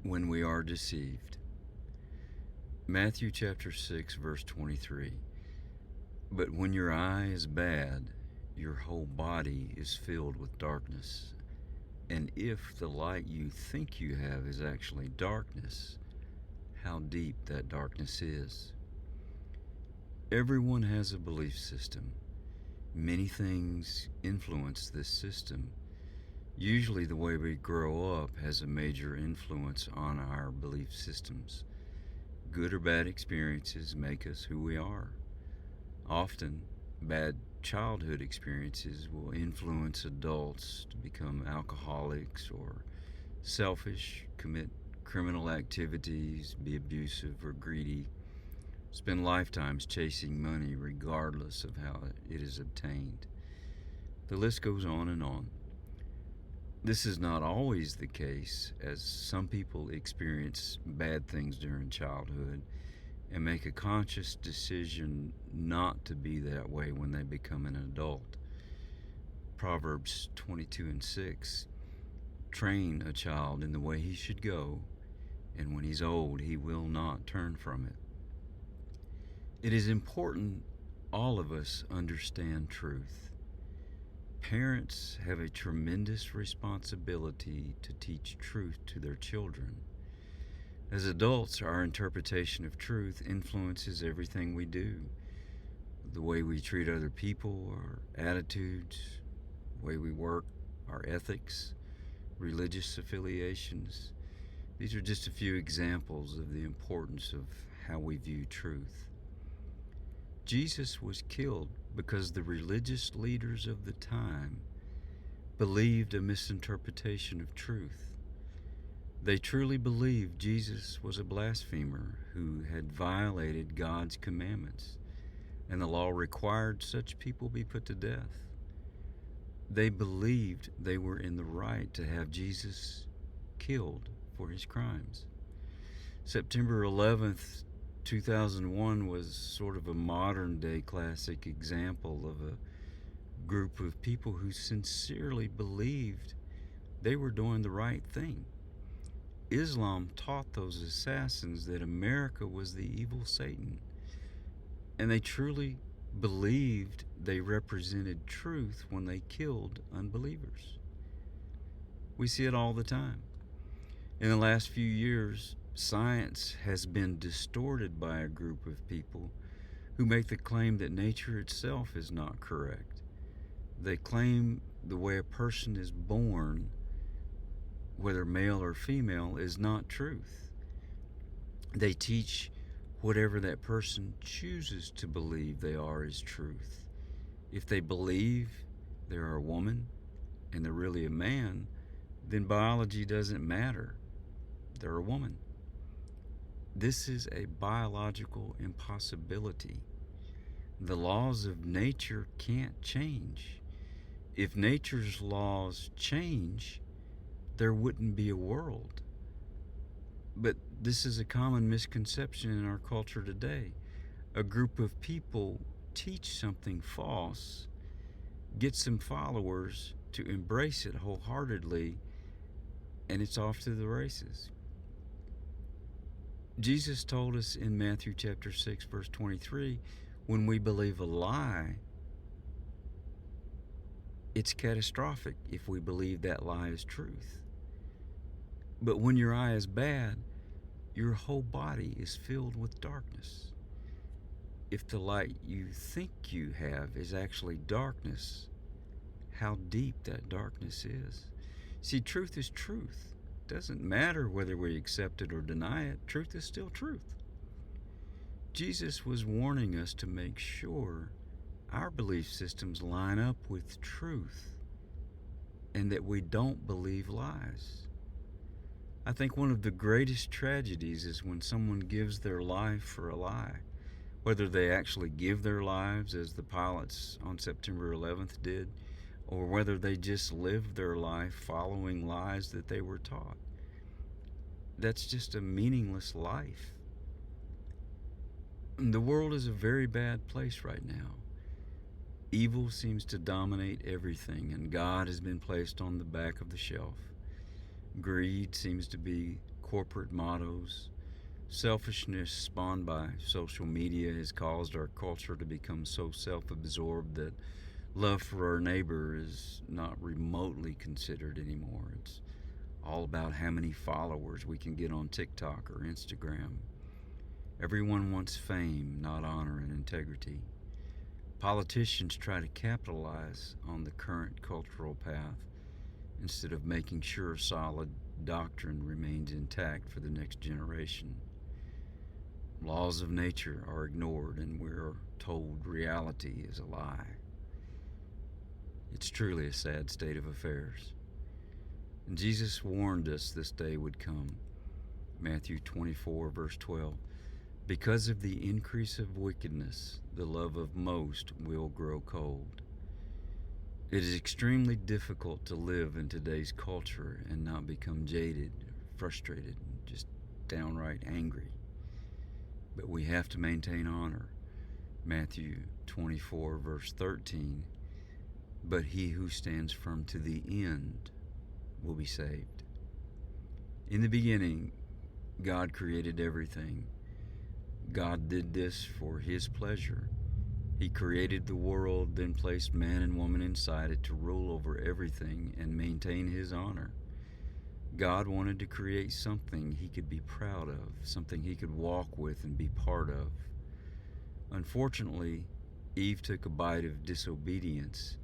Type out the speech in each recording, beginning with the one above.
when we are deceived. Matthew chapter 6 verse 23. But when your eye is bad, your whole body is filled with darkness. And if the light you think you have is actually darkness, how deep that darkness is. Everyone has a belief system. Many things influence this system. Usually the way we grow up has a major influence on our belief systems. Good or bad experiences make us who we are. Often, bad childhood experiences will influence adults to become alcoholics or selfish, commit criminal activities, be abusive or greedy, spend lifetimes chasing money regardless of how it is obtained. The list goes on and on. This is not always the case, as some people experience bad things during childhood and make a conscious decision not to be that way when they become an adult. Proverbs 22:6, train a child in the way he should go, and when he's old, he will not turn from it. It is important all of us understand truth. Parents have a tremendous responsibility to teach truth to their children. As adults, our interpretation of truth influences everything we do. The way we treat other people, our attitudes, the way we work, our ethics, religious affiliations. These are just a few examples of the importance of how we view truth. Jesus was killed because the religious leaders of the time believed a misinterpretation of truth. They truly believed Jesus was a blasphemer who had violated God's commandments, and the law required such people be put to death. They believed they were in the right to have Jesus killed for his crimes. September 11th, 2001 was sort of a modern day classic example of a group of people who sincerely believed they were doing the right thing. Islam taught those assassins that America was the evil Satan, and they truly believed they represented truth when they killed unbelievers. We see it all the time. In the last few years, science has been distorted by a group of people who make the claim that nature itself is not correct. They claim the way a person is born, whether male or female, is not truth. They teach whatever that person chooses to believe they are is truth. If they believe they're a woman and they're really a man, then biology doesn't matter. They're a woman. This is a biological impossibility. The laws of nature can't change. If nature's laws change, there wouldn't be a world. But this is a common misconception in our culture today. A group of people teach something false, get some followers to embrace it wholeheartedly, and it's off to the races. Jesus told us in Matthew chapter 6 verse 23, when we believe a lie, it's catastrophic if we believe that lie is truth. But when your eye is bad, your whole body is filled with darkness. If the light you think you have is actually darkness, how deep that darkness is. See, truth is truth. It doesn't matter whether we accept it or deny it. Truth is still truth. Jesus was warning us to make sure our belief systems line up with truth and that we don't believe lies. I think one of the greatest tragedies is when someone gives their life for a lie, whether they actually give their lives as the pilots on September 11th did, or whether they just live their life following lies that they were taught. That's just a meaningless life. The world is a very bad place right now. Evil seems to dominate everything, and God has been placed on the back of the shelf. Greed seems to be corporate mottos. Selfishness spawned by social media has caused our culture to become so self-absorbed that love for our neighbor is not remotely considered anymore. It's all about how many followers we can get on TikTok or Instagram. Everyone wants fame, not honor and integrity. Politicians try to capitalize on the current cultural path instead of making sure solid doctrine remains intact for the next generation. Laws of nature are ignored and we're told reality is a lie. It's truly a sad state of affairs. And Jesus warned us this day would come. Matthew 24, verse 12. Because of the increase of wickedness, the love of most will grow cold. It is extremely difficult to live in today's culture and not become jaded, frustrated, and just downright angry. But we have to maintain honor. Matthew 24, verse 13. But he who stands firm to the end will be saved. In the beginning, God created everything. God did this for his pleasure. He created the world, then placed man and woman inside it to rule over everything and maintain his honor. God wanted to create something he could be proud of, something he could walk with and be part of. Unfortunately, Eve took a bite of disobedience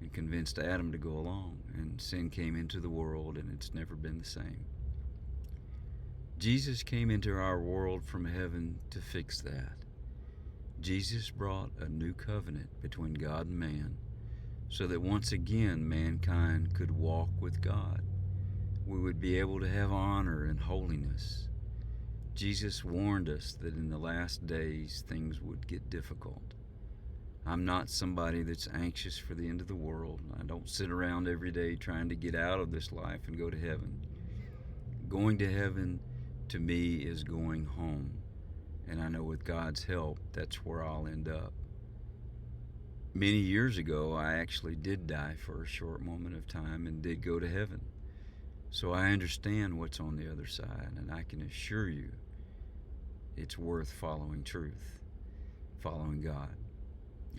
and convinced Adam to go along, and sin came into the world, and it's never been the same. Jesus came into our world from heaven to fix that. Jesus brought a new covenant between God and man so that once again mankind could walk with God. We would be able to have honor and holiness. Jesus warned us that in the last days things would get difficult. I'm not somebody that's anxious for the end of the world. I don't sit around every day trying to get out of this life and go to heaven. Going to heaven to me is going home, and I know with God's help that's where I'll end up. Many years ago I actually did die for a short moment of time and did go to heaven. So I understand what's on the other side, and I can assure you it's worth following truth, following God.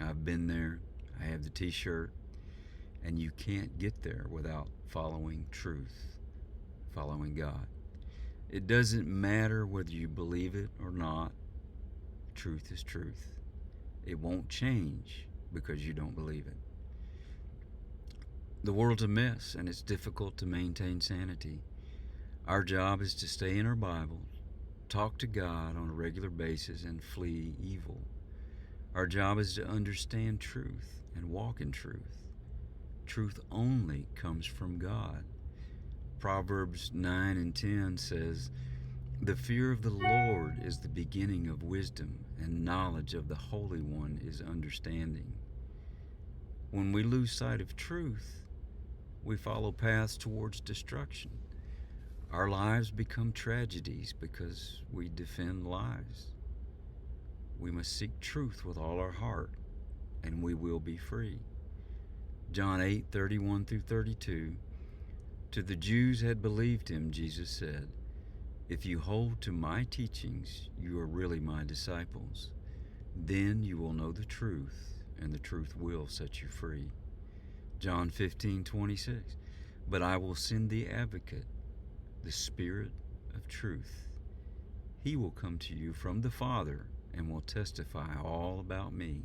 I've been there, I have the t-shirt, and you can't get there without following truth, following God. It doesn't matter whether you believe it or not, truth is truth. It won't change because you don't believe it. The world's a mess, and it's difficult to maintain sanity. Our job is to stay in our Bible, talk to God on a regular basis, and flee evil. Our job is to understand truth and walk in truth. Truth only comes from God. Proverbs 9 and 10 says, "The fear of the Lord is the beginning of wisdom, and knowledge of the Holy One is understanding." When we lose sight of truth, we follow paths towards destruction. Our lives become tragedies because we defend lies. We must seek truth with all our heart, and we will be free. John 8:31 through 32. To the Jews had believed him, Jesus said, "If you hold to my teachings, you are really my disciples. Then you will know the truth, and the truth will set you free." John 15:26. But I will send the advocate, the Spirit of truth. He will come to you from the Father and will testify all about me.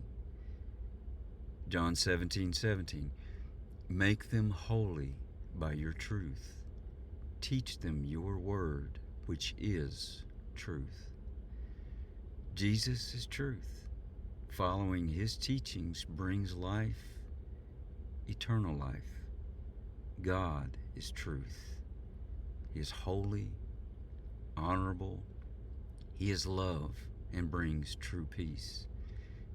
John 17:17. Make them holy by your truth. Teach them your word, which is truth. Jesus is truth. Following his teachings brings life, eternal life. God is truth. He is holy, honorable. He is love and brings true peace.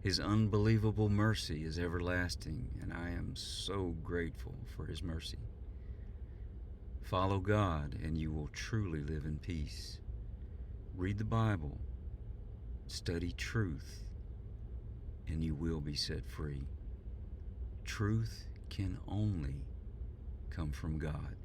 His unbelievable mercy is everlasting, and I am so grateful for his mercy. Follow God, and you will truly live in peace. Read the Bible, study truth, and you will be set free. Truth can only come from God.